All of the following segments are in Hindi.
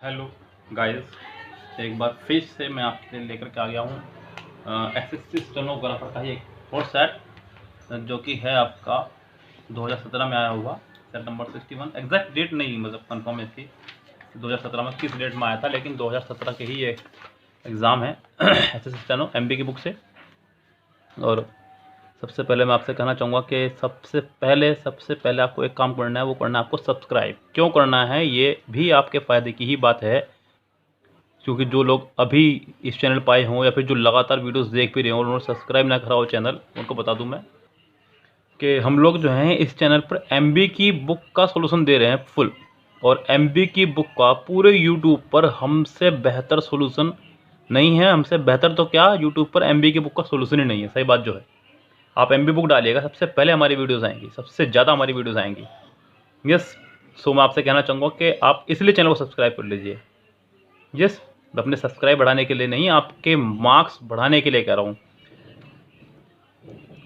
हेलो गाइस, एक बार फिर से मैं आपके लिए लेकर के आ गया हूँ एसएससी स्टेनोग्राफर का ही एक और सेट जो कि है आपका 2017 में आया हुआ सेट नंबर 61। एग्जैक्ट डेट नहीं मतलब कंफर्म है इसकी 2017 में किस डेट में आया था, लेकिन 2017 के ही ये एग्ज़ाम है एसएससी स्टेनो एमबी की बुक से। और सबसे पहले मैं आपसे कहना चाहूँगा कि सबसे पहले आपको एक काम करना है, वो करना है आपको सब्सक्राइब। क्यों करना है, ये भी आपके फ़ायदे की ही बात है, क्योंकि जो लोग अभी इस चैनल पर आए हों या फिर जो लगातार वीडियोस देख भी रहे हों और उन्होंने सब्सक्राइब ना करा हो चैनल, उनको बता दूं मैं कि हम लोग जो हैं इस चैनल पर एमबी की बुक का सॉल्यूशन दे रहे हैं फुल। और एमबी की बुक का पूरे यूट्यूब पर हमसे बेहतर सॉल्यूशन नहीं है। हमसे बेहतर तो क्या, यूट्यूब पर एमबी की बुक का सॉल्यूशन ही नहीं है। सही बात जो है, आप एमबी बुक डालिएगा, सबसे पहले हमारी वीडियोज़ आएंगी, सबसे ज़्यादा हमारी वीडियोज़ आएंगी। यस, सो मैं आपसे कहना चाहूँगा कि आप इसलिए चैनल को सब्सक्राइब कर लीजिए। यस, अपने सब्सक्राइब बढ़ाने के लिए नहीं, आपके मार्क्स बढ़ाने के लिए कह रहा हूँ।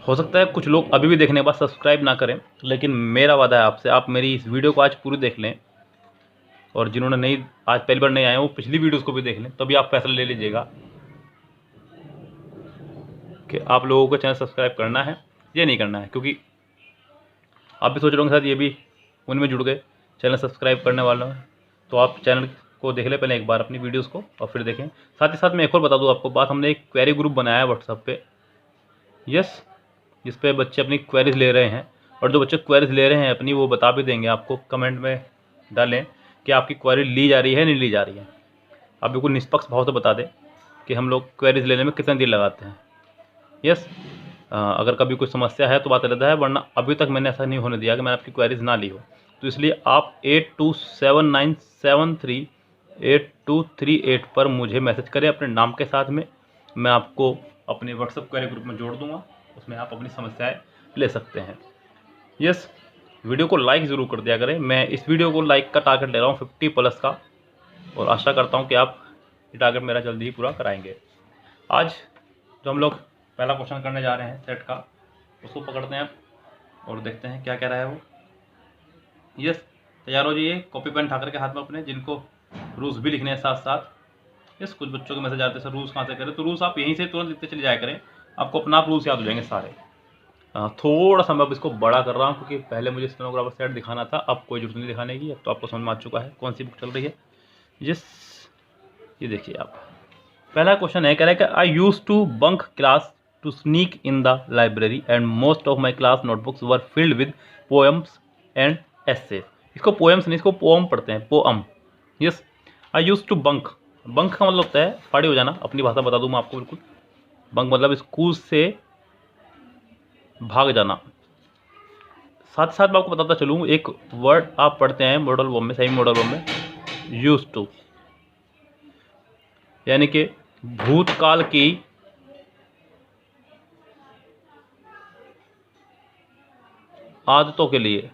हो सकता है कुछ लोग अभी भी देखने के बाद सब्सक्राइब ना करें, लेकिन मेरा वादा है आपसे, आप मेरी इस वीडियो को आज पूरी देख लें, और जिन्होंने नहीं आज पहली बार नहीं आए वो पिछली वीडियोस को भी देख लें, तभी आप फैसला ले लीजिएगा कि आप लोगों को चैनल सब्सक्राइब करना है या नहीं करना है। क्योंकि आप भी सोच रहे होंगे शायद ये भी उनमें जुड़ गए चैनल सब्सक्राइब करने वालों में, तो आप चैनल को देख लें पहले एक बार अपनी वीडियोस को और फिर देखें। साथ ही साथ मैं एक और बता दूं आपको बात, हमने एक क्वेरी ग्रुप बनाया है व्हाट्सएप पे। यस, जिस पे बच्चे अपनी क्वेरीज ले रहे हैं, और जो बच्चे क्वेरीज ले रहे हैं अपनी, वो बता भी देंगे आपको, कमेंट में डालें कि आपकी क्वेरी ली जा रही है नहीं ली जा रही है। आप बिल्कुल निष्पक्ष भाव से बता दें कि हम लोग क्वेरीज लेने में कितने दिन लगाते हैं। यस, अगर कभी कोई समस्या है तो बात अलग है, वरना अभी तक मैंने ऐसा नहीं होने दिया कि मैंने आपकी क्वेरीज ना ली हो। तो इसलिए आप 8279738238 पर मुझे मैसेज करें अपने नाम के साथ में। मैं आपको अपने व्हाट्सएप क्वेरी ग्रुप में जोड़ दूंगा, उसमें आप अपनी समस्याएं ले सकते हैं। यस, वीडियो को लाइक ज़रूर कर दिया करें। मैं इस वीडियो को लाइक का टारगेट ले रहा हूँ 50+ का, और आशा करता हूँ कि आप ये टारगेट मेरा जल्दी ही पूरा कराएंगे। आज जो हम लोग पहला क्वेश्चन करने जा रहे हैं सेट का, उसको पकड़ते हैं और देखते हैं क्या कह रहा है वो। यस, तैयार हो जाइए, कॉपी पेन ठाकर के हाथ में अपने, जिनको रूल्स भी लिखने हैं साथ साथ। यस, कुछ बच्चों के मैसेज आते हैं सर रूल्स कहाँ से करें, तो रूल्स आप यहीं से तुरंत लिखते चले जाया करें, आपको अपना आप रूल्स याद हो जाएंगे सारे। थोड़ा सा मैं अब इसको बड़ा कर रहा हूँ, क्योंकि पहले मुझे स्टेनोग्राफर सेट दिखाना था, अब कोई जरूरत नहीं दिखाने की, अब तो आपको समझ में आ चुका है कौन सी बुक चल रही है। यस, ये देखिए आप, पहला क्वेश्चन है, कह रहा है कि I used to bunk class to sneak in the library and most of my class notebooks were filled with poems and essay. इसको पोएम्स नहीं, इसको पोअम पढ़ते हैं, poem. Yes, I used to bunk, bunk का मतलब होता है फाड़ी हो जाना, अपनी भाषा बता दूँ मैं आपको बिल्कुल। बंक मतलब स्कूल से भाग जाना। साथ साथ मैं आपको बताता चलूँ, एक वर्ड आप पढ़ते हैं मॉडल वर्ब में, सही मॉडल वर्ब में, यूज टू, यानी कि भूतकाल की आदतों के लिए।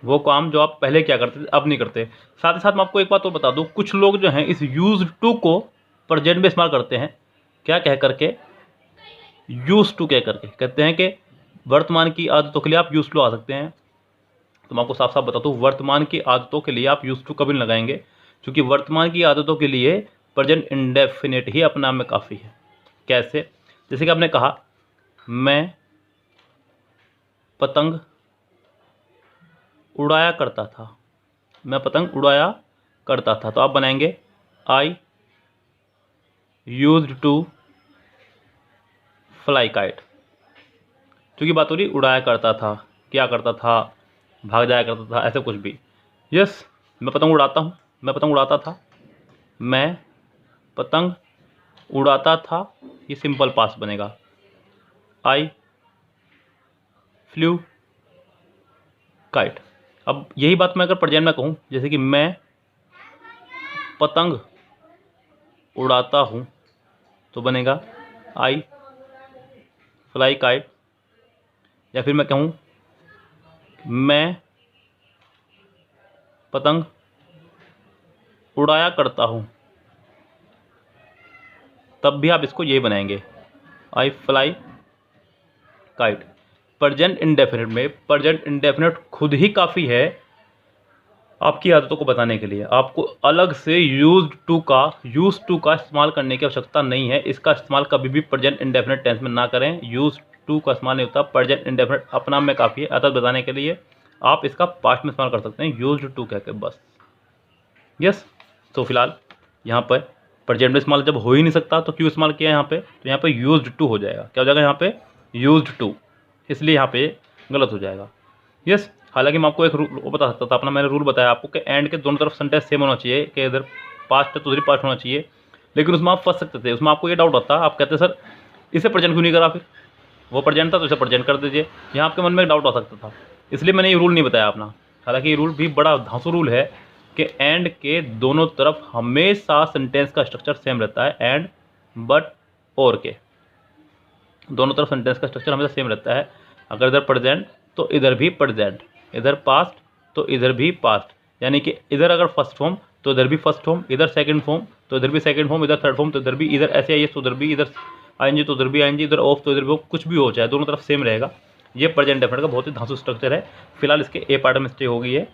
वो काम जो आप पहले क्या करते थे अब नहीं करते। साथ ही साथ मैं आपको एक बात और बता दूं, कुछ लोग जो हैं इस यूज टू को प्रेजेंट में इस्तेमाल करते हैं, क्या कह करके, यूज टू कह करके कहते हैं कि वर्तमान की आदतों के लिए आप यूज टू आ सकते हैं। तो मैं आपको साफ साफ बताता हूँ, वर्तमान की आदतों के लिए आप यूज टू कभी नहीं लगाएंगे, क्योंकि वर्तमान की आदतों के लिए प्रेजेंट इंडेफिनिट ही अपने आप में काफ़ी है। कैसे, जैसे कि आपने कहा मैं पतंग उड़ाया करता था, मैं पतंग उड़ाया करता था, तो आप बनाएंगे I used to fly kite. क्योंकि बात हो रही उड़ाया करता था, क्या करता था, भाग जाया करता था, ऐसे कुछ भी। यस, मैं पतंग उड़ाता हूँ, मैं पतंग उड़ाता था, मैं पतंग उड़ाता था, ये सिंपल पास्ट बनेगा। Eye flu kite. अब यही बात मैं अगर प्रेजेंट में कहूँ, जैसे कि मैं पतंग उड़ाता हूँ, तो बनेगा आई फ्लाई काइट। या फिर मैं कहूँ मैं पतंग उड़ाया करता हूँ, तब भी आप इसको ये बनाएंगे आई फ्लाई काइट। प्रेजेंट इंडेफिनिट में प्रेजेंट इंडेफिनिट खुद ही काफ़ी है आपकी आदतों को बताने के लिए। आपको अलग से यूज्ड टू का इस्तेमाल करने की आवश्यकता नहीं है। इसका इस्तेमाल कभी भी प्रेजेंट इंडेफिनिट टेंस में ना करें। यूज्ड टू का इस्तेमाल नहीं होता। प्रेजेंट इंडेफिनिट अपना में काफ़ी है आदत बताने के लिए। आप इसका पास्ट में इस्तेमाल कर सकते हैं यूज्ड टू कह के बस। यस, तो फिलहाल यहाँ पर प्रेजेंट में इस्तेमाल जब हो ही नहीं सकता तो क्यों इस्तेमाल किया यहाँ पे, तो यहाँ पे यूज्ड टू हो जाएगा। क्या हो जाएगा यहाँ पे, यूज्ड टू, इसलिए यहाँ पे गलत हो जाएगा। यस, हालांकि मैं आपको एक रूल बता सकता था अपना, मैंने रूल बताया आपको कि एंड के दोनों तरफ सेंटेंस सेम होना चाहिए, कि इधर पास्ट है तो उधर पास्ट होना चाहिए, लेकिन उसमें आप फंस सकते थे। उसमें आपको ये डाउट आता, आप कहते सर इसे प्रेजेंट क्यों नहीं करा, फिर वो प्रेजेंट था तो इसे प्रेजेंट कर दीजिए। यहाँ आपके मन में एक डाउट आ सकता था, इसलिए मैंने ये रूल नहीं बताया अपना। हालांकि ये रूल भी बड़ा धांसू रूल है कि एंड के दोनों तरफ हमेशा सेंटेंस का स्ट्रक्चर सेम रहता है। एंड, बट, और के दोनों तरफ सेंटेंस का स्ट्रक्चर हमेशा सेम रहता है। अगर इधर प्रेजेंट तो इधर भी प्रेजेंट, इधर पास्ट तो इधर भी पास्ट, यानी कि इधर अगर फर्स्ट फॉर्म तो इधर भी फर्स्ट फॉर्म, इधर सेकंड फॉर्म तो इधर भी सेकंड फॉर्म, इधर थर्ड फॉर्म तो इधर भी, इधर ऐसे आई तो उधर भी, इधर आईएनजी तो उधर भी आईएनजी, इधर ऑफ तो इधर भी ऑफ, कुछ भी हो जाए दोनों तरफ सेम रहेगा। ये प्रेजेंट डेफिनेट का बहुत ही धांसू स्ट्रक्चर है। फिलहाल इसके ए पार्ट में मिस्टेक हो गई है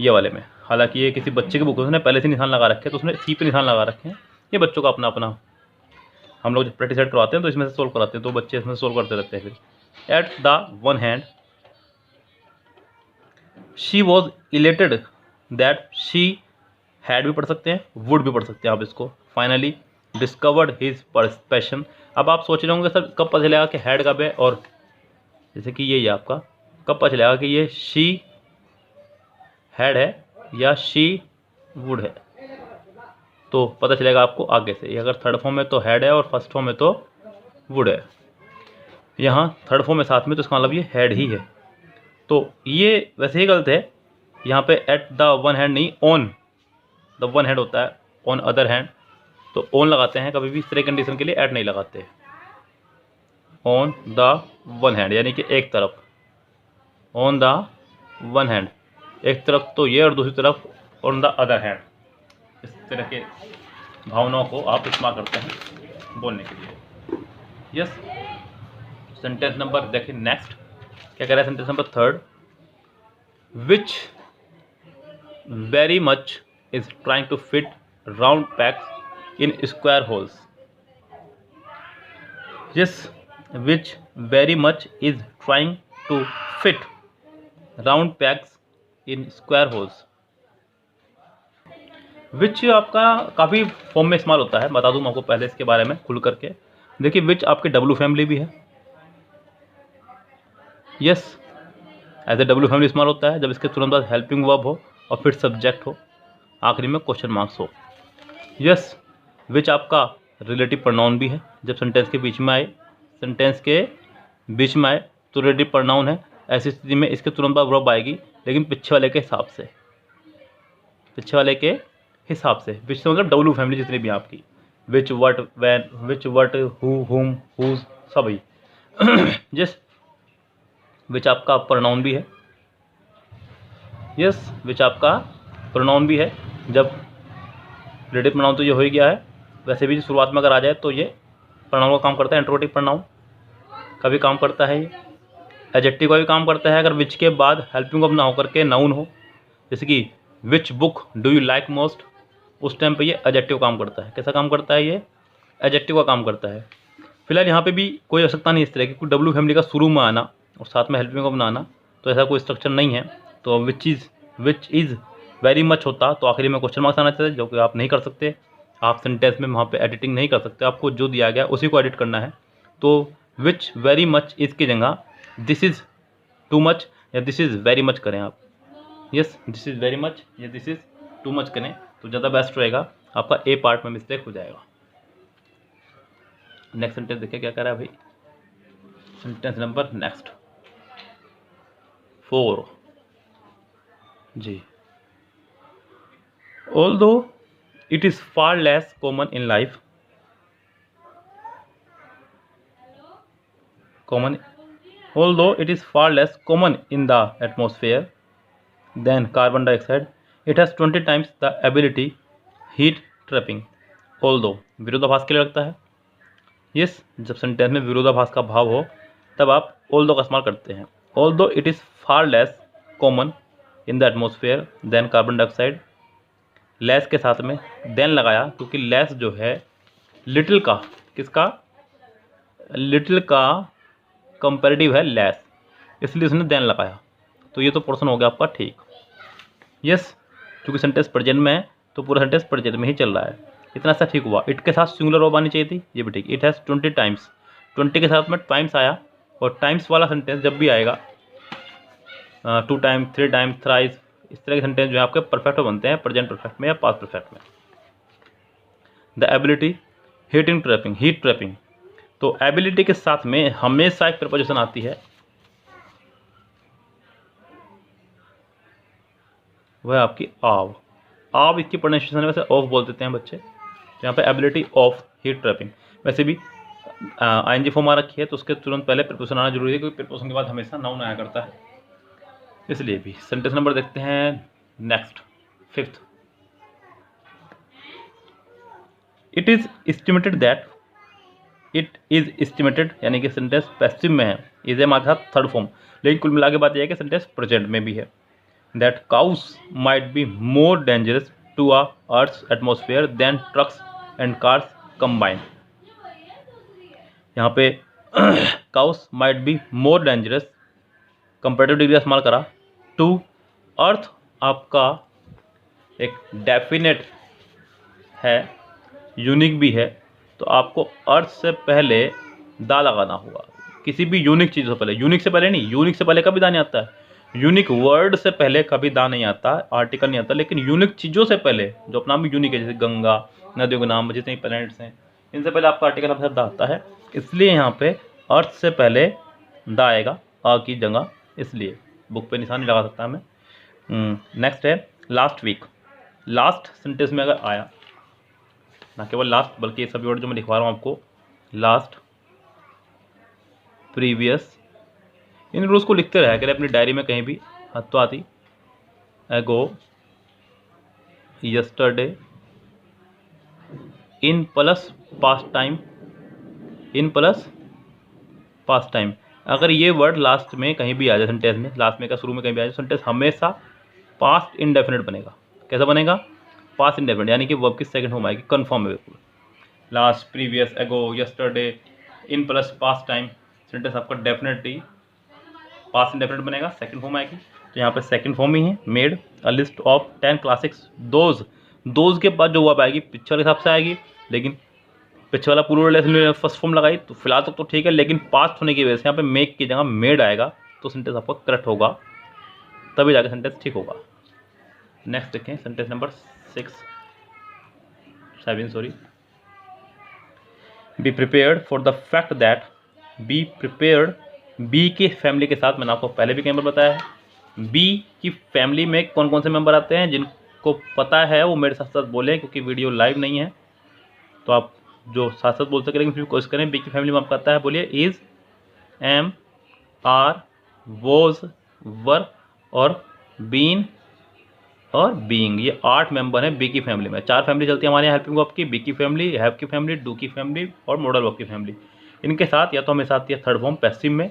ये वाले में। हालांकि ये किसी बच्चे की बुक है, उसने पहले से निशान लगा रखे हैं, तो उसने सी पे निशान लगा रखे हैं। ये बच्चों का अपना अपना, हम लोग जब प्रैक्टिस सेट करवाते हैं तो इसमें से सोल्व कराते हैं, तो बच्चे इसमें सोल्व करते रहते हैं। फिर at the one hand she was elated that she had भी पढ़ सकते हैं, वुड भी पढ़ सकते हैं आप इसको। Finally discovered his passion. अब आप सोच रहे होंगे सर कब पता चलेगा कि हैड कब है, और जैसे कि ये आपका कब पता चलेगा कि ये शी हैड है या शी वुड है, तो पता चलेगा आपको आगे से। ये अगर थर्ड फॉर्म में तो हैड है और फर्स्ट फॉर्म में तो वुड है। यहाँ थर्ड फॉर्म में साथ में, तो इसका मतलब ये हैड ही है। तो ये वैसे ही गलत है, यहाँ पे एट द वन हैंड नहीं, ऑन द वन हैंड होता है, ऑन अदर हैंड, तो ऑन लगाते हैं कभी भी इस तरह कंडीशन के लिए, एट नहीं लगाते। ऑन द वन हैंड यानी कि एक तरफ, ऑन द वन हैंड एक तरफ तो ये, और दूसरी तरफ ऑन द अदर हैंड। इस तरह के भावनाओं को आप इस्तेमाल करते हैं बोलने के लिए। यस, सेंटेंस नंबर देखिए नेक्स्ट क्या कह रहा है। Sentence number third, which very much is trying to fit round pegs in square holes. Yes, which very much is trying to fit round pegs in square holes. Which आपका काफ़ी फॉर्म में इस्तेमाल होता है, बता दूं आपको पहले इसके बारे में खुल करके। देखिए विच आपके डब्लू फैमिली भी है। Yes, as a W family इस्तेमाल होता है जब इसके तुरंत बाद हेल्पिंग वर्ब हो और फिर सब्जेक्ट हो, आखिरी में क्वेश्चन मार्क्स हो। यस, विच आपका रिलेटिव प्रोनाउन भी है, जब सेंटेंस के बीच में आए, सेंटेंस के बीच में आए तो रिलेटिव प्रोनाउन है। ऐसी स्थिति में इसके तुरंत बाद वर्ब आएगी, लेकिन पीछे वाले के हिसाब से, पीछे वाले के हिसाब से। विच से मतलब डब्लू फैमिली जितनी भी आपकी, which, what, when, which, what, who, whom, whose, सभी। यस, विच आपका प्रोनाउन भी है। यस, विच आपका प्रोनाउन भी है, जब रिलेटिव प्रोनाउन तो ये हो ही गया है। वैसे भी शुरुआत में अगर आ जाए तो ये प्रोनाउन का काम करता है, इंट्रोगेटिव प्रोनाउन का भी काम करता है, ये एडजेक्टिव का भी काम करता है। अगर विच के बाद हेल्पिंग वर्ब ना होकर के नाउन हो, जैसे कि which book do you like most, उस टाइम पे ये एडजेक्टिव काम करता है। कैसा काम करता है, ये एडजेक्टिव का काम करता है। फिलहाल यहाँ पे भी कोई आवश्यकता नहीं इस तरह की, कोई डब्लू फैमिली का शुरू में आना और साथ में हेल्पिंग वर्ब ना आना, तो ऐसा कोई स्ट्रक्चर नहीं है। तो विच इज़ वेरी मच होता तो आखिरी में क्वेश्चन मार्क्स आना चाहिए, जो कि आप नहीं कर सकते। आप सेंटेंस में वहाँ पे एडिटिंग नहीं कर सकते, आपको जो दिया गया उसी को एडिट करना है। तो विच वेरी मच इज़ की जगह दिस इज़ टू मच या दिस इज़ वेरी मच करें आप। Yes, this is very much या दिस इज़ टू मच करें तो ज़्यादा बेस्ट रहेगा, आपका ए पार्ट में मिस्टेक हो जाएगा। नेक्स्ट सेंटेंस देखिए क्या कह रहा है भाई। सेंटेंस नंबर नेक्स्ट 4 जी। Although it is far less common in life, although it is far less common in the atmosphere than carbon dioxide, it has 20 times the ability heat trapping. Although विरोधाभास के लिए लगता है। यस, जब सेंटेंस में विरोधाभास का भाव हो तब आप ऑल दो का इस्तेमाल करते हैं। Although it is far less common in the atmosphere than carbon dioxide. Less के साथ में देन लगाया क्योंकि लेस जो है लिटिल का, किसका, लिटिल का कंपेरेटिव है लेस, इसलिए उसने देन लगाया। तो ये तो पोर्शन हो गया आपका ठीक। यस, क्योंकि सेंटेंस प्रेजेंट में है तो पूरा सेंटेंस प्रेजेंट में ही चल रहा है, इतना सा ठीक हुआ। इट के साथ सिंगुलर वर्ब आनी चाहिए थी, ये भी ठीक। इट हैज़ 20 टाइम्स, 20 के साथ में टाइम्स आया, और टाइम्स वाला सेंटेंस जब भी आएगा 2 टाइम्स, 3 टाइम्स, थ्राइस, इस तरह के सेंटेंस जो है आपके परफेक्ट में बनते हैं, प्रेजेंट परफेक्ट में या पास्ट परफेक्ट में। The ability heating trapping, heat trapping, तो एबिलिटी के साथ में हमेशा एक प्रपोजिशन आती है, वह आपकी आव। आव इसकी प्रोनाउंसिएशन वैसे ऑफ बोल देते हैं बच्चे, यहाँ पे एबिलिटी ऑफ हीट ट्रैपिंग। वैसे भी आईएनजी फॉर्म आ रखी है तो उसके तुरंत पहले प्रीपोजिशन आना जरूरी है, क्योंकि प्रीपोजिशन के बाद हमेशा नाउन आया करता है, इसलिए भी। सेंटेंस नंबर देखते हैं next, 5th। It is estimated that, it is estimated यानी कि सेंटेंस पैसिव में है, इज एम आता थर्ड फॉर्म, लेकिन कुल मिला के बात यह है कि सेंटेंस प्रेजेंट में भी है। That cows might be more dangerous to a earth's atmosphere than trucks and cars combined. यहाँ पे cows might be more dangerous, comparative degree इस्तेमाल करा, टू अर्थ आपका एक डेफिनेट है, यूनिक भी है, तो आपको अर्थ से पहले दा लगाना होगा। किसी भी यूनिक चीज़ से पहले, यूनिक से पहले नहीं, यूनिक से पहले कभी दा नहीं आता है, यूनिक वर्ड से पहले कभी दा नहीं आता, आर्टिकल नहीं आता, लेकिन यूनिक चीज़ों से पहले, जो अपना भी यूनिक है, जैसे गंगा, नदियों के नाम, जितने प्लैनेट्स हैं, इनसे पहले आपका आर्टिकल आपके साथ दा आता है, इसलिए यहाँ पे अर्थ से पहले दा आएगा, आ की जगह, इसलिए बुक पे निशान नहीं लगा सकता मैं। नेक्स्ट है लास्ट वीक। लास्ट सेंटेंस में अगर आया, ना केवल लास्ट बल्कि ये सभी वर्ड जो मैं लिखवा रहा हूँ आपको, लास्ट, प्रीवियस, इन रूल्स को लिखते रहा करें अपनी डायरी में कहीं भी, हाथ तो आती, एगो, yesterday, in plus past time, in plus past time. अगर ये वर्ड लास्ट में कहीं भी आ जाए सेंटेंस में, लास्ट में का शुरू में कहीं भी आ जाए, सेंटेंस हमेशा पास्ट इंडेफिनिट बनेगा। कैसा बनेगा? पास्ट इंडेफिनिट, यानी कि वर्ब की सेकंड फॉर्म आएगी, कन्फर्म है बिल्कुल। लास्ट, प्रीवियस, एगो, yesterday, in plus past time, sentence आपका डेफिनेटली पास्ट इंडेफिनिट बनेगा, सेकंड फॉर्म आएगी। तो यहाँ पे सेकंड फॉर्म ही है, made a list of 10 classics those. Those के बाद जो वर्ब आएगी पिक्चर के हिसाब से आएगी, लेकिन पिक्चर वाला पूरा रिलेशन में फर्स्ट फॉर्म लगाई तो फिलहाल तो ठीक है, लेकिन पास्ट होने की वजह से यहाँ पे मेक की जगह मेड आएगा, तो सेंटेंस आपका करेक्ट होगा, तभी जाके सेंटेंस ठीक होगा। नेक्स्ट देखें sentence number 7 be prepared for the fact that, be prepared, be की फैमिली के साथ, मैंने आपको पहले भी कई बार बताया है, बी की फैमिली में कौन कौन से मेंबर आते हैं, जिनको पता है वो मेरे साथ साथ बोलें, क्योंकि वीडियो लाइव नहीं है तो आप जो साथ साथ बोल सके, लेकिन फिर कोशिश करें। बी की फैमिली में आपको आता है, बोलिए इज, एम, आर, वॉज, वर और बीन और बीइंग। ये 8 मेंबर हैं बी की फैमिली में। 4 फैमिली चलती है हमारे यहाँ हेल्पिंग वर्ब की, बी की फैमिली, हैव की फैमिली, डू की फैमिली और मॉडल वर्ब की फैमिली। इनके साथ या तो हमेशा आती है थर्ड फॉर्म पैसिव में,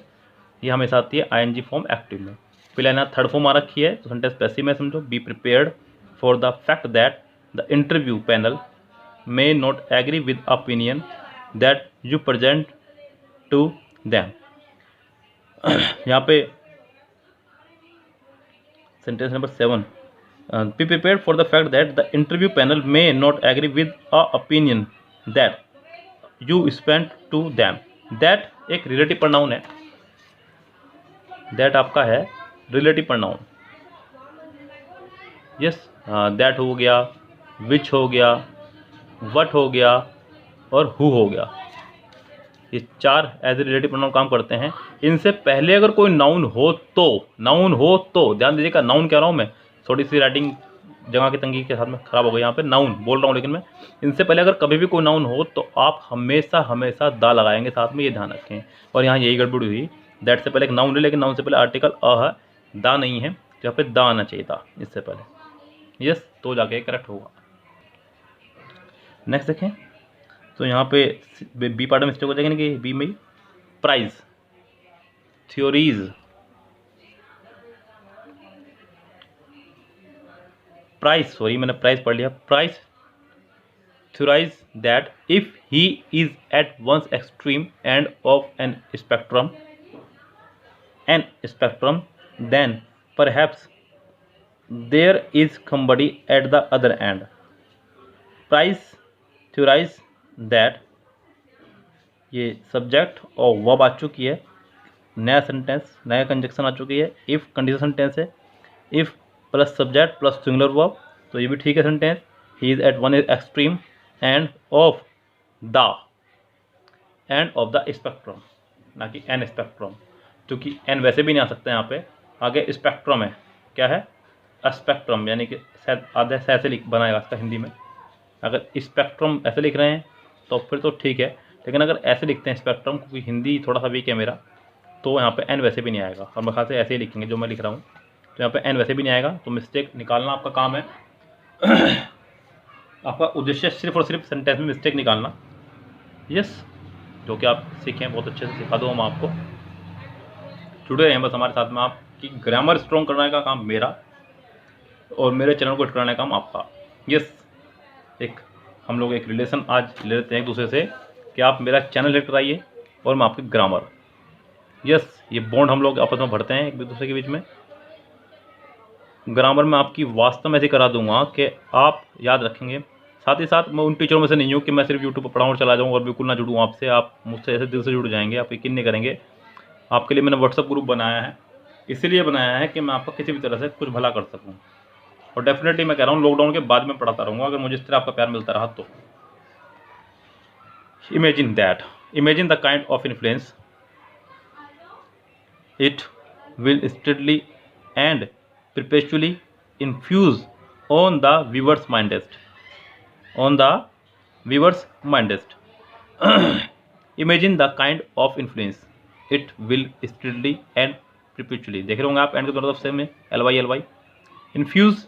या हमेशा आती है आईएनजी फॉर्म एक्टिव में। फिलहाल यहाँ थर्ड फॉर्म आ रखी है तो सेंटेंस पैसिव में समझो, B prepared for the fact that the interview panel may not agree with opinion that you present to them। यहाँ पे sentence number 7, be prepared for the fact that the interview panel may not agree with a opinion that you spent to them। that एक रिलेटिव प्रोनाउन है, that आपका है रिलेटिव प्रोनाउन। यस, that हो गया, which हो गया, वट हो गया और हु हो गया, ये 4 एज ए रिलेटिव प्रोनाउन काम करते हैं। इनसे पहले अगर कोई नाउन हो तो, नाउन हो तो, ध्यान दीजिएगा नाउन कह रहा हूँ मैं, थोड़ी सी राइटिंग जगह की तंगी के साथ में खराब हो गई, यहाँ पे नाउन बोल रहा हूँ लेकिन मैं, इनसे पहले अगर कभी भी कोई नाउन हो तो आप हमेशा हमेशा दा लगाएंगे साथ में, ये ध्यान रखें। और यहाँ यही गड़बड़ी हुई, दैट से पहले एक नाउन है, लेकिन नाउन से पहले आर्टिकल अ है, दा नहीं है, यहाँ पे दा आना चाहिए था इससे पहले। यस, तो जाके करेक्ट होगा। नेक्स्ट देखें तो यहाँ पे बी पार्ट में मिस्टेक हो जाएगी ना, कि बी में प्राइज, theories price sorry मैंने प्राइस पढ़ लिया price theorize that if he is at one's extreme end of an spectrum then perhaps there is somebody at the other end. Price theorize that ये सब्जेक्ट और वर्ब आ चुकी है, नया सेंटेंस नया कंजक्शन आ चुकी है, इफ़ कंडीशन सेंटेंस है, if plus subject plus singular verb, तो ये भी ठीक है sentence. He is at one extreme end of the spectrum, ना कि एन स्पेक्ट्रम, क्योंकि एन वैसे भी नहीं आ सकता यहाँ पे, आगे स्पेक्ट्रम है. क्या है? स्पेक्ट्रम, यानी कि शायद आधे ऐसे लिख बनाएगा इसका हिंदी में. अगर स्पेक्ट्रम ऐसे लिख रहे हैं तो फिर तो ठीक है, लेकिन अगर ऐसे लिखते हैं स्पेक्ट्रम, क्योंकि हिंदी थोड़ा सा वीक है मेरा, तो यहाँ पे एन वैसे भी नहीं आएगा. और मेरे ख्याल से ऐसे ही लिखेंगे जो मैं लिख रहा हूँ, तो यहाँ पे एन वैसे भी नहीं आएगा. तो मिस्टेक निकालना आपका काम है. आपका उद्देश्य सिर्फ और सिर्फ सेंटेंस में मिस्टेक निकालना. यस, जो कि आप सीखें, बहुत अच्छे से सिखा दो हम आपको. जुड़े रहें बस हमारे साथ में. आपकी ग्रामर स्ट्रॉन्ग करने का काम मेरा और मेरे चैनल को हिट कराने का काम आपका. यस, हम लोग एक रिलेशन आज ले लेते हैं एक दूसरे से कि आप मेरा चैनल हिट कराइए और मैं आपकी ग्रामर. यस, ये बॉन्ड हम लोग आपस में भरते हैं एक दूसरे के बीच में. ग्रामर में आपकी वास्तव में ऐसे करा दूंगा कि आप याद रखेंगे. साथ ही साथ मैं उन टीचरों में से नहीं हूँ कि मैं सिर्फ यूट्यूब पर पढ़ाऊँ और चला जाऊँ और बिल्कुल ना जुड़ूँ आपसे. आप मुझसे ऐसे दिल से जुड़ जाएंगे, आप यकीन नहीं करेंगे. आपके लिए मैंने व्हाट्सअप ग्रुप बनाया है, इसीलिए बनाया है कि मैं आपका किसी भी तरह से कुछ भला कर सकूँ. और डेफिनेटली मैं कह रहा हूँ लॉकडाउन के बाद में पढ़ाता रहूँगा, अगर मुझे इस तरह आपका प्यार मिलता रहा तो. Imagine the kind of influence it will steadily and perpetually infuse on the viewer's mindest. Imagine the kind of influence it will steadily and perpetually. देख रहे होंगे आप एंड के दोनों तरफ से में ly infuse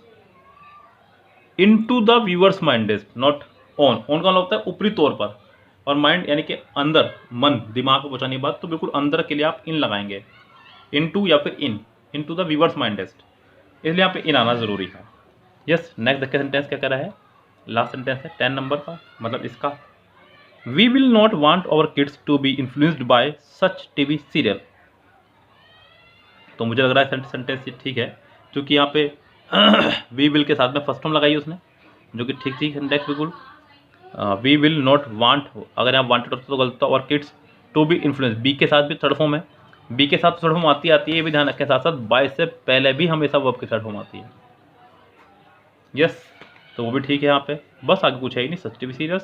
into the viewer's mindest, not on का मतलब होता है ऊपरी तौर पर, और माइंड यानी कि अंदर, मन, दिमाग को पहुंचाने की बात, तो बिल्कुल अंदर के लिए आप इन लगाएंगे. इनटू या फिर इनटू द व्यूअर्स माइंडेस्ट, इसलिए यहाँ पे इन आना ज़रूरी है. यस, नेक्स्ट देखिए सेंटेंस क्या कह रहा है. लास्ट सेंटेंस है 10 नंबर का, मतलब इसका. We will not want our kids to be influenced by such TV serial. तो मुझे लग रहा है सेंटेंस ये ठीक है, क्योंकि यहाँ पे वी विल के साथ में फर्स्ट फॉर्म लगाई उसने, जो कि ठीक सेंटेंस बिल्कुल. वी विल नॉट वांट, अगर यहाँ वांटेड होता तो गलत था. और kids to be influence, be के साथ भी थर्ड फॉर्म है. बी के साथ थर्ड फॉर्म आती है, ये भी ध्यान रखें. साथ साथ बाय से पहले भी हमेशा वर्ब के थर्ड फॉर्म आती है. यस, तो वो भी ठीक है यहाँ पे. बस आगे कुछ है ही नहीं. सच टीवी सीरियस,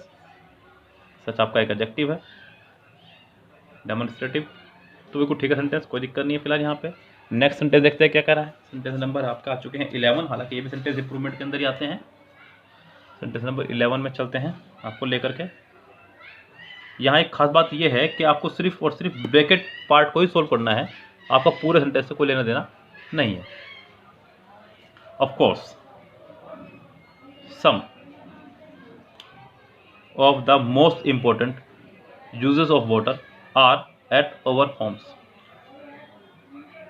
सच आपका एक एडजेक्टिव है. डेमोन्स्ट्रेटिव, तो बिल्कुल ठीक है सेंटेंस, कोई दिक्कत नहीं है फिलहाल यहाँ पे. नेक्स्ट सेंटेंस देखते हैं क्या कह रहा है. सेंटेंस नंबर आपका आ चुके हैं 11. हालांकि ये भी सेंटेंस इंप्रूवमेंट के अंदर ही आते हैं. सेंटेंस नंबर 11 में चलते हैं आपको लेकर के. यहाँ एक खास बात यह है कि आपको सिर्फ और सिर्फ ब्रैकेट पार्ट को ही सोल्व करना है. आपका पूरे सेंटेंस से कोई लेना देना नहीं है. Of course some of the most important uses of water are at our homes.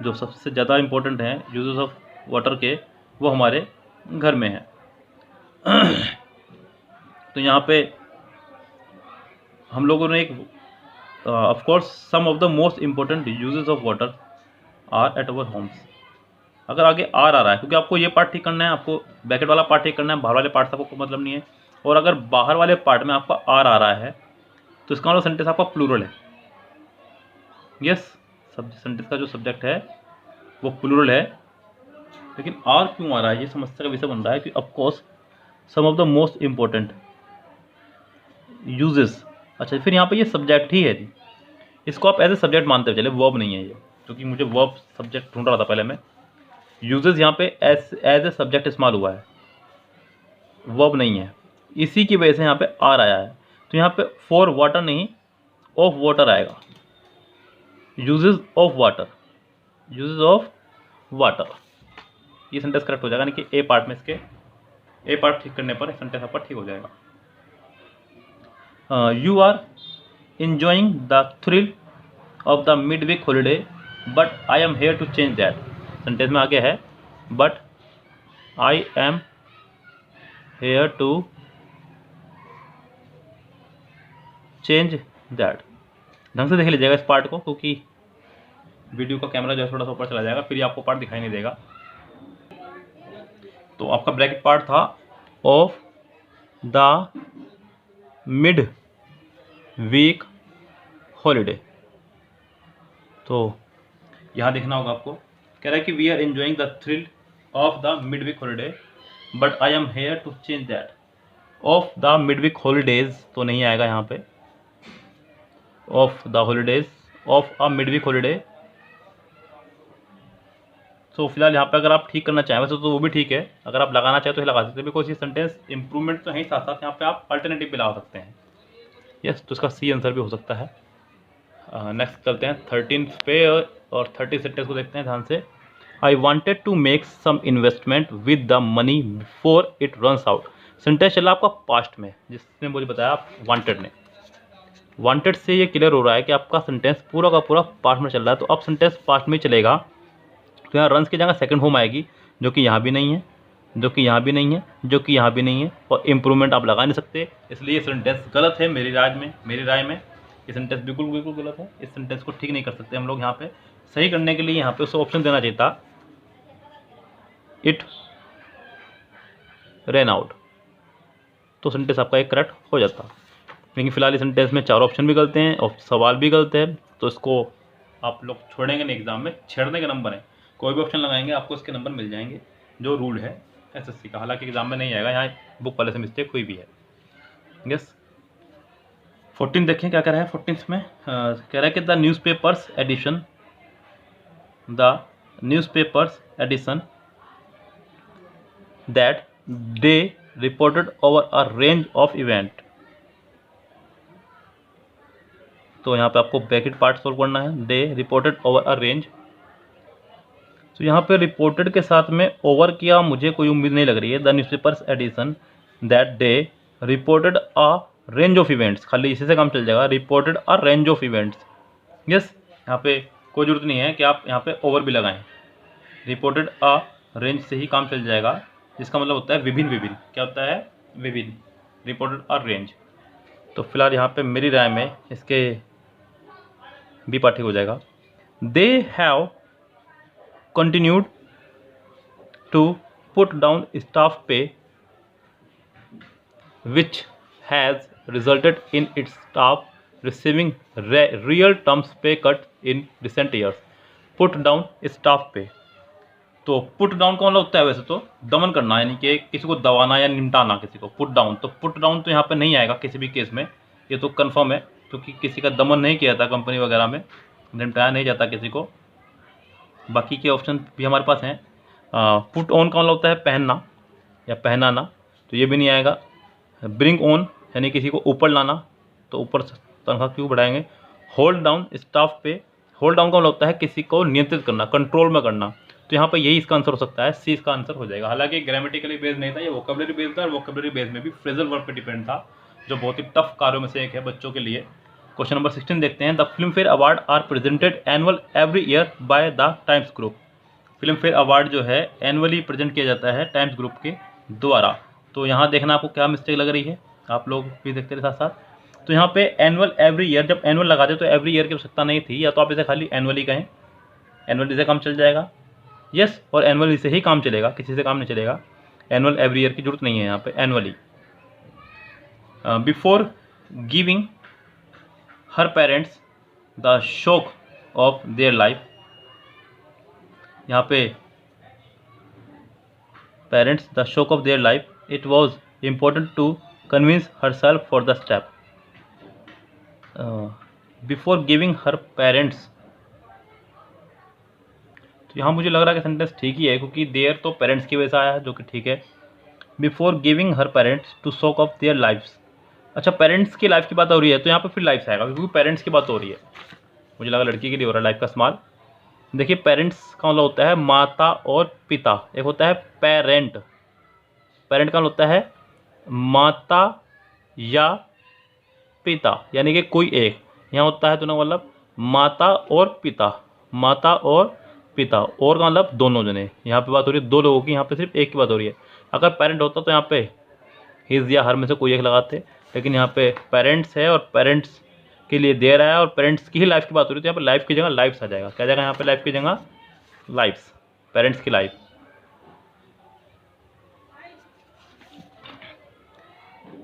जो सबसे ज़्यादा इम्पोर्टेंट हैं यूजेस ऑफ वाटर के, वो हमारे घर में हैं. तो यहाँ पे हम लोगों ने एक of course some of the most important uses of water are at our homes. अगर आगे आर आ रहा है, क्योंकि आपको ये पार्ट ठीक करना है, आपको ब्रैकेट वाला पार्ट ठीक करना है, बाहर वाले पार्ट से आपको कोई मतलब नहीं है. और अगर बाहर वाले पार्ट में आपका आर आ रहा है तो इसका मतलब सेंटेंस आपका प्लूरल है. यस, सब सेंटेंस का जो सब्जेक्ट है वो प्लूरल है. लेकिन आर क्यों आ रहा है, ये समस्या का विषय बन रहा है कि of course some of the most important uses. अच्छा, फिर यहाँ पे ये सब्जेक्ट ही है जी, इसको आप एज ए सब्जेक्ट मानते हुए चले, वर्ब नहीं है ये, क्योंकि मुझे वर्ब सब्जेक्ट ढूंढ रहा था पहले मैं. यूजेस यहाँ पे एज ए सब्जेक्ट इस्तेमाल हुआ है, वर्ब नहीं है. इसी की वजह से यहाँ पे आर आया है. तो यहाँ पे फॉर वाटर नहीं, ऑफ वाटर आएगा. Uses of water, uses of water, ये सेंटेंस करेक्ट हो जाएगा. यानी कि ए पार्ट में इसके ए पार्ट ठीक करने पर सेंटेंस आपका ठीक हो जाएगा. You are enjoying the thrill of the midweek holiday but I am here to change that. Sentence में आगे है but I am here to change that. ढंग से देख लीजिएगा इस पार्ट को, क्योंकि वीडियो का कैमरा जो है थोड़ा सा ऊपर चला जाएगा, फिर आपको पार्ट दिखाई नहीं देगा। तो आपका ब्रैकेट पार्ट था of the mid week holiday. तो यहाँ देखना होगा आपको, कह रहा है कि we are enjoying the thrill of the mid week holiday but I am here to change that. Of the mid week holidays तो नहीं आएगा यहाँ पे, of the holidays, of a mid week holiday. तो फिलहाल यहाँ पे अगर आप ठीक करना चाहें वैसे तो वो भी ठीक है, अगर आप लगाना चाहें तो लगा सकते हैं, बिकॉज ये सेंटेंस इंप्रूवमेंट तो है ही, साथ साथ यहाँ पे आप अल्टरनेटिव भी लगा सकते हैं। यस, तो इसका सी आंसर भी हो सकता है। नेक्स्ट चलते हैं 13 पे और 30 सेंटेंस को देखते हैं ध्यान से। I wanted to make some investment with the money before it runs out. Sentence चला आपका पास्ट में, जिसने मुझे बताया आप वांटेड ने। वांटेड से ये क्लियर हो रहा है कि आपका सेंटेंस पूरा का पूरा पास्ट में चल रहा है। तो अब सेंटेंस पास्ट में चलेगा तो यहाँ रन्स की जगह सेकंड फॉर्म आएगी, जो कि यहाँ भी नहीं है, जो कि यहाँ भी नहीं है, जो कि यहाँ भी नहीं है, और इम्प्रूवमेंट आप लगा नहीं सकते, इसलिए सेंटेंस गलत है मेरी राय में ये सेंटेंस बिल्कुल गलत है। इस सेंटेंस को ठीक नहीं कर सकते हम लोग। यहाँ पे सही करने के लिए यहाँ पे उसे ऑप्शन देना चाहिए था, इट रन आउट, तो सेंटेंस आपका एक करेक्ट हो जाता। लेकिन फिलहाल इस सेंटेंस में 4 ऑप्शन भी गलत हैं और सवाल भी गलत है, तो इसको आप लोग छोड़ेंगे नहीं एग्जाम में। छेड़ने के नंबर हैं, कोई भी ऑप्शन लगाएंगे आपको इसके नंबर मिल जाएंगे, जो रूल है एसएससी का। हालांकि एग्जाम में नहीं आएगा, यहाँ बुक वाले से मिस्टेक हुई भी है। यस, 14 देखें क्या कह रहा है। 14 में कह रहा है कि the newspapers edition that day reported over a range of event. तो यहाँ पे आपको ब्रैकेट पार्ट सोल्व करना है, day reported over a range. तो यहाँ पे रिपोर्टेड के साथ में ओवर किया मुझे कोई उम्मीद नहीं लग रही है। The newspapers edition that day reported a range of events, खाली इसी से काम चल जाएगा, reported a range of events. Yes, यहाँ पे कोई जरूरत नहीं है कि आप यहाँ पे ओवर भी लगाएं, रिपोर्टेड अ रेंज से ही काम चल जाएगा, जिसका मतलब होता है विभिन्न। क्या होता है? विभिन्न, रिपोर्टेड अ रेंज। तो फिलहाल यहाँ पे मेरी राय में इसके बी पार्ट ठीक हो जाएगा। They have continued to put down staff pay which has resulted in its staff receiving real terms pay cut in recent years. Put down staff pay, तो पुट डाउन का मतलब होता है वैसे तो दमन करना, यानी कि किसी को दबाना या निमटाना किसी को, पुट डाउन। तो पुट डाउन तो यहाँ पे नहीं आएगा किसी भी केस में, ये तो कंफर्म है, क्योंकि किसी का दमन नहीं किया था कंपनी वगैरह में, निपटाया नहीं जाता किसी को। बाकी के ऑप्शन भी हमारे पास हैं। पुट ऑन का मतलब होता है पहनना या पहनाना, तो ये भी नहीं आएगा। ब्रिंग ऑन यानी किसी को ऊपर लाना, तो ऊपर तनख्वाह क्यों बढ़ाएंगे। होल्ड डाउन स्टाफ पे, होल्ड डाउन का मतलब होता है किसी को नियंत्रित करना, कंट्रोल में करना, तो यहाँ पर यही इसका आंसर हो सकता है, सी इसका आंसर हो जाएगा। हालांकि ग्रामेटिकली बेस्ड नहीं था, ये वोकैबुलरी बेस्ड था, और वोकैबुलरी बेस्ड में भी फ्रेजल वर्ब पे डिपेंड था, जो बहुत ही टफ कार्यों में से एक है बच्चों के लिए। क्वेश्चन नंबर 16 देखते हैं। The Filmfare award are presented annual every year by the Times Group. Filmfare award जो है एनुअली प्रेजेंट किया जाता है टाइम्स ग्रुप के द्वारा। तो यहाँ देखना आपको क्या मिस्टेक लग रही है, आप लोग भी देखते रहे साथ साथ। तो यहाँ पे एनुअल एवरी ईयर, जब एनुअल लगा दे तो एवरी ईयर की आवश्यकता नहीं थी, या तो आप इसे खाली एनुअली कहें, एनुअली से काम चल जाएगा। यस, और एनुअली से ही काम चलेगा, किसी से काम नहीं चलेगा। एनुअल एवरी ईयर की जरूरत नहीं है यहाँ पे, annually. Before giving her parents the shock of their life, यहाँ पे parents the shock of their life, it was important to convince herself for the step. Before giving her parents, तो यहाँ मुझे लग रहा है कि सेंटेंस ठीक ही है, क्योंकि देयर तो पेरेंट्स की वजह से आया है, जो कि ठीक है। Before giving her parents to shock of their lifes, अच्छा पेरेंट्स की लाइफ की बात हो रही है, तो यहाँ पे फिर लाइफ आएगा, क्योंकि पेरेंट्स की बात हो रही है। मुझे लगा लड़की के लिए हो रहा है लाइफ का इस्तेमाल। देखिए पेरेंट्स का मतलब होता है माता और पिता, एक होता है पेरेंट, पेरेंट का मतलब होता है माता या पिता, यानी कि कोई एक। यहाँ होता है दोनों मतलब माता और पिता, माता और पिता, और का मतलब दोनों जने। यहाँ पे बात हो रही है दो लोगों की, यहाँ पे सिर्फ एक की बात हो रही है। अगर पेरेंट होता तो यहाँ पे हिज या हर में से कोई एक लगाते, लेकिन यहाँ पे पेरेंट्स है और पेरेंट्स के लिए दे रहा है और पेरेंट्स की ही लाइफ की बात हो रही है, तो यहाँ पे लाइफ की जगह लाइफ्स आ जाएगा। क्या जाएगा यहाँ पे लाइफ की जगह लाइफ्स, पेरेंट्स की लाइफ।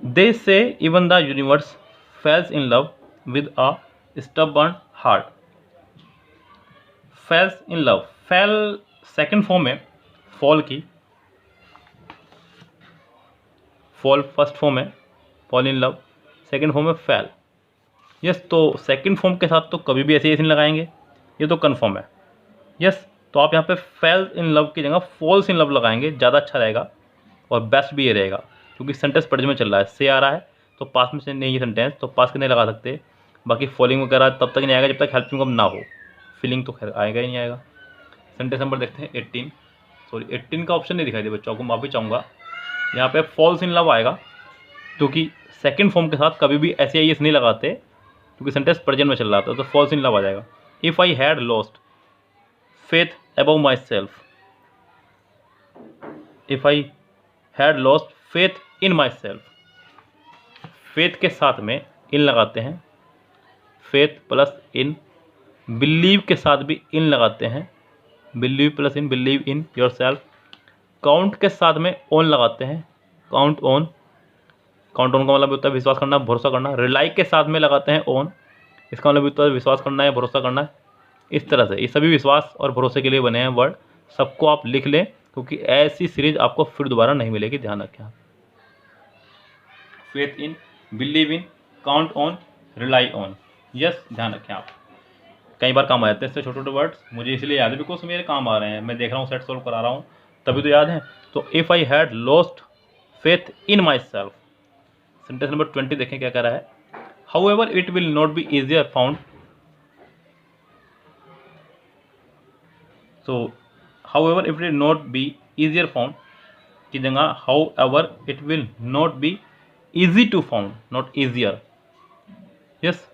दे से even the universe fails in love with a stubborn heart. Fails in love, fail second form है फॉल की, फॉल फर्स्ट फॉर्म है fall in love, second form है फेल। यस, तो सेकंड फॉर्म के साथ तो कभी भी ऐसे नहीं लगाएंगे, ये तो कन्फर्म है। यस, तो आप यहाँ पे फेल इन लव की जगह फॉल्स इन लव लगाएंगे, ज़्यादा अच्छा रहेगा और बेस्ट भी ये रहेगा, क्योंकि सेंटेंस प्रेजेंट में चल रहा है, से आ रहा है तो पास में से नहीं है सेंटेंस, तो पास के नहीं लगा सकते। बाकी फॉलिंग वगैरह तब तक नहीं आएगा जब तक हेल्पिंग वर्ब ना हो, फीलिंग तो खैर आएगा ही नहीं आएगा। सेंटेंस नंबर देखते हैं 18, सॉरी 18 का ऑप्शन नहीं दिखाई दे बच्चों को, माफ़ी चाहूँगा। यहाँ पे फॉल्स इन लव आएगा, क्योंकि सेकंड फॉर्म के साथ कभी भी ऐसे आई नहीं लगाते, क्योंकि सेंटेंस प्रेजेंट में चल रहा था, तो फॉल्स इन लव आ जाएगा। If I had lost faith about my self, if I had lost faith in my self, faith के साथ में इन लगाते हैं, फेथ प्लस इन। बिलीव के साथ भी इन लगाते हैं, believe plus in, believe in your self. Count के साथ में ऑन लगाते हैं, काउंट ऑन। काउंट ऑन का मतलब होता है विश्वास करना, भरोसा करना। रिलाई के साथ में लगाते हैं ऑन, इसका मतलब होता है विश्वास करना है, भरोसा करना है। इस तरह से ये सभी विश्वास और भरोसे के लिए बने हैं वर्ड, सबको आप लिख लें, क्योंकि ऐसी सीरीज आपको फिर दोबारा नहीं मिलेगी, ध्यान रखें। Faith in, believe in, count on, rely on. Yes, ध्यान रखें आप, कई बार काम आ जाते हैं इससे छोटे छोटे वर्ड्स, मुझे इसलिए याद है बिकॉज मेरे काम आ रहे हैं, मैं देख रहा हूँ सेट सोल्व करा रहा हूँ, तभी तो याद है। तो if I had lost faith in myself, sentence number 20 देखें क्या कह रहा है। However it will not be easier found, so however it will not be easier found की जगह however it will not be easy to found, not easier. Yes,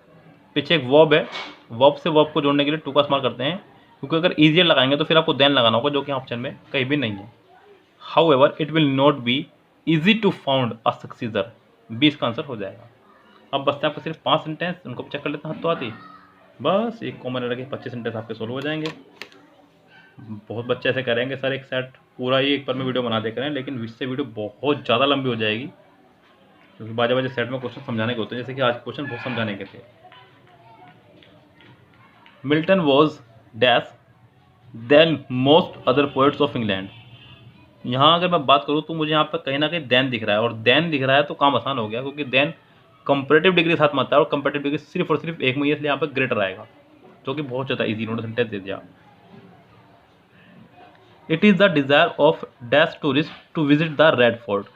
पीछे एक वर्ब है, वर्ब से वर्ब को जोड़ने के लिए टू का इस्तेमाल करते हैं, क्योंकि अगर ईजियर लगाएंगे तो फिर आपको देन लगाना होगा, जो कि ऑप्शन में कहीं भी नहीं है। However it will not be easy to found a successor, 20 का आंसर हो जाएगा। अब बचते हैं आपको सिर्फ 5 सेंटेंस, उनको चेक कर लेते हैं हाथों हाथी। बस एक कॉमन रखे 25 सेंटेंस आपके सोल्व हो जाएंगे। बहुत बच्चे ऐसे करेंगे सर एक सेट पूरा ही एक पर में वीडियो बना दे करें, लेकिन इससे वीडियो बहुत ज़्यादा लंबी हो जाएगी, क्योंकि बाजे बाजे सेट में क्वेश्चन समझाने के होते हैं, जैसे कि आज क्वेश्चन बहुत समझाने के थे। Milton was dash than most other poets of England. यहाँ अगर मैं बात करूँ तो मुझे यहाँ पर कहीं ना कहीं देन दिख रहा है, और देन दिख रहा है तो काम आसान हो गया, क्योंकि देन कंपैरेटिव डिग्री साथ में आता है, और कंपैरेटिव डिग्री सिर्फ और सिर्फ एक में ही, इसलिए यहाँ पर ग्रेटर आएगा, जो कि बहुत ज़्यादा ईजी इन्होंने सेंटेंस दे दिया। It is the desire of dash tourist to visit the Red Fort,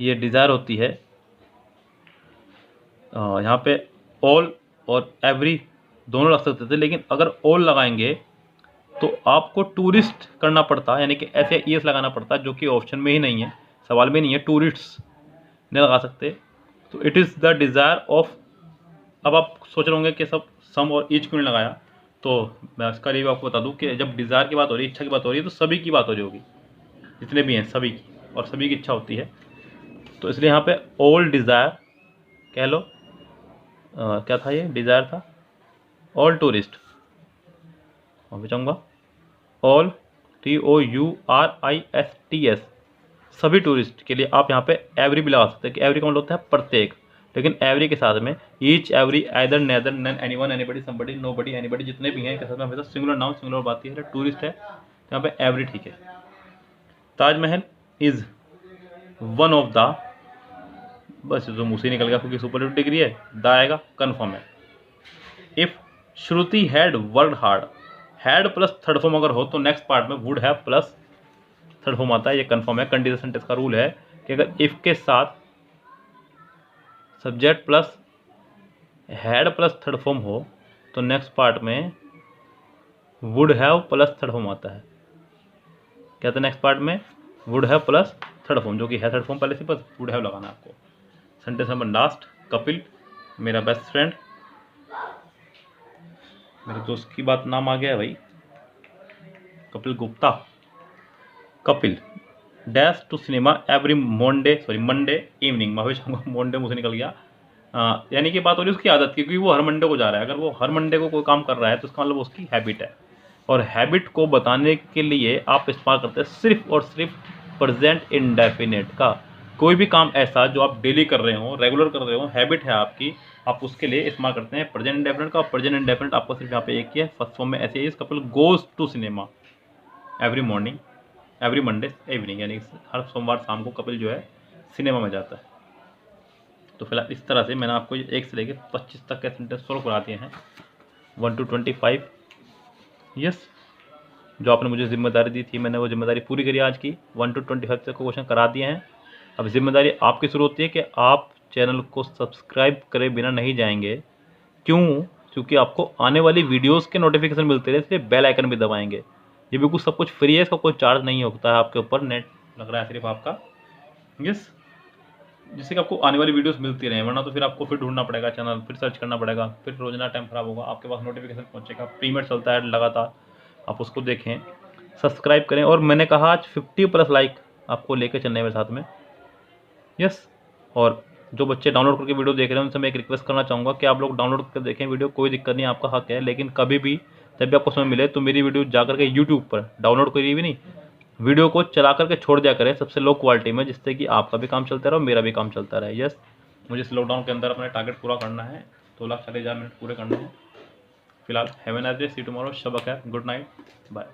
ये डिज़ायर होती है। यहाँ पे ऑल और एवरी दोनों लग सकते थे, लेकिन अगर ऑल लगाएंगे तो आपको टूरिस्ट करना पड़ता है, यानी कि ऐसे ईएस लगाना पड़ता है, जो कि ऑप्शन में ही नहीं है, सवाल में नहीं है, टूरिस्ट्स नहीं लगा सकते। तो it is the desire of, अब आप सोच रहे होंगे कि सब सम और ईच क्यों नहीं लगाया, तो मैं इसका रिव्यू आपको बता दूं कि जब डिज़ायर की बात हो रही है, इच्छा की बात हो रही है, तो सभी की बात हो रही होगी, जितने भी हैं सभी की, और सभी की इच्छा होती है, तो इसलिए यहाँ पे ऑल डिज़ायर कह लो। क्या था ये, डिज़ायर था ऑल टूरिस्ट, और बचाऊँगा ऑल TOURISTS, सभी टूरिस्ट के लिए आप यहाँ पे एवरी भी लगा सकते हैं, कि एवरी का मतलब होता है प्रत्येक, लेकिन एवरी के साथ में each, every, either, neither, none, anyone, anybody, somebody, nobody, anybody, जितने भी हैं के साथ में हमेशा सिंगुलर नाउन सिंगुलर बात है, टूरिस्ट है तो यहाँ पे एवरी ठीक है। Taj Mahal is one of the, बस जो मुझसे निकल गया क्योंकि सुपरलेटिव डिग्री है, द आएगा, कन्फर्म है। If Shruti had worked hard, had plus third form अगर हो तो नेक्स्ट पार्ट में would have plus third form आता है, ये कन्फर्म है। कंडीशनल सेंटेंस का रूल है कि अगर इफ़ के साथ subject plus had plus third form हो तो नेक्स्ट पार्ट में would have plus third form आता है। क्या था नेक्स्ट पार्ट में, would have plus third form, जो कि है थर्ड फॉर्म, पहले से बस वुड हैव लगाना है आपको। सेंटेंस नंबर लास्ट, कपिल मेरा बेस्ट फ्रेंड मेरे दोस्त की बात नाम आ गया भाई, Kapil Gupta. Kapil dash to cinema every Monday evening. मैं हमेशा मंडे मुझे निकल गया। यानी कि बात हो रही है उसकी आदत की, क्योंकि वो हर मंडे को जा रहा है। अगर वो हर मंडे को कोई काम कर रहा है तो इसका मतलब उसकी हैबिट है। और हैबिट को बताने के लिए आप इस्तेमाल करते हैं सिर्फ और सिर्फ प्रेजेंट इंडेफिनिट का। कोई भी काम ऐसा जो आप डेली कर रहे हो, रेगुलर कर रहे हो, हैबिट है आपकी, आप उसके लिए इस्तेमाल करते हैं प्रेजेंट इंडेफिनिट का। प्रेजेंट इंडेफिनिट आपको सिर्फ यहाँ पे एक ही है, फर्स्ट फॉर्म में ऐसे ही, Kapil goes to cinema every Monday evening, यानी हर सोमवार शाम को कपिल जो है सिनेमा में जाता है। तो फिलहाल इस तरह से मैंने आपको 1 से लेकर 25 तक के सेंटेंस सोल्व करा दिए हैं, 1 to 25। यस, जो आपने मुझे जिम्मेदारी दी थी मैंने वो जिम्मेदारी पूरी करी आज की। 1 to 25 तक को क्वेश्चन करा दिए हैं। अब जिम्मेदारी आपकी शुरू होती है कि आप चैनल को सब्सक्राइब करे बिना नहीं जाएंगे। क्यों? क्योंकि आपको आने वाली वीडियोस के नोटिफिकेशन मिलते रहे, इसलिए बेल आइकन भी दबाएंगे। ये बिल्कुल सब कुछ फ्री है, इसका कोई चार्ज नहीं होता है आपके ऊपर, नेट लग रहा है सिर्फ आपका। यस, जिससे कि आपको आने वाली वीडियोस मिलती रहें, वरना तो फिर आपको फिर ढूंढना पड़ेगा चैनल, फिर सर्च करना पड़ेगा, फिर रोजाना टाइम खराब होगा, आपके पास नोटिफिकेशन पहुंचेगा। प्रीमियर चलता है लगातार, आप उसको देखें, सब्सक्राइब करें। और मैंने कहा आज 50+ लाइक आपको लेकर चलने में साथ में। यस, और जो बच्चे डाउनलोड करके वीडियो देख रहे हैं उनसे मैं एक रिक्वेस्ट करना चाहूँगा कि आप लोग डाउनलोड करके देखें वीडियो, कोई दिक्कत नहीं, आपका हक है। लेकिन कभी भी जब भी आपको समय मिले तो मेरी वीडियो जा करके यूट्यूब पर डाउनलोड करिए भी नहीं, वीडियो को चला करके छोड़ दिया करें सबसे लो क्वालिटी में, जिससे कि आपका भी काम चलता रहे और मेरा भी काम चलता रहे। यस, मुझे इस लॉकडाउन के अंदर अपने टारगेट पूरा करना है, 2,40,000 मिनट पूरे करने हैं। फिलहाल have a nice day, see tomorrow, शब खैर, गुड नाइट, बाय।